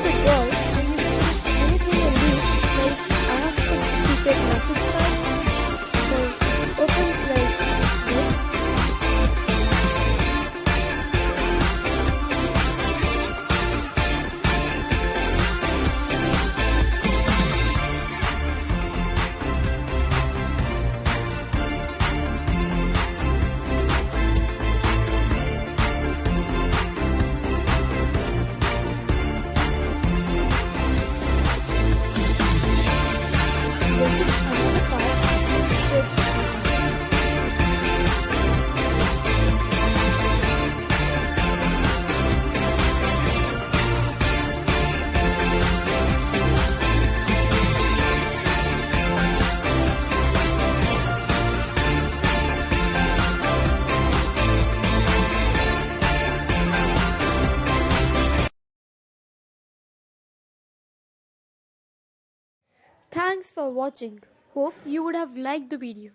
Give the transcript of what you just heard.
the girl, and you can put anything in these, like I have put secret message cards. So it opens like this. This is another part. It's this. Thanks for watching. Hope you would have liked the video.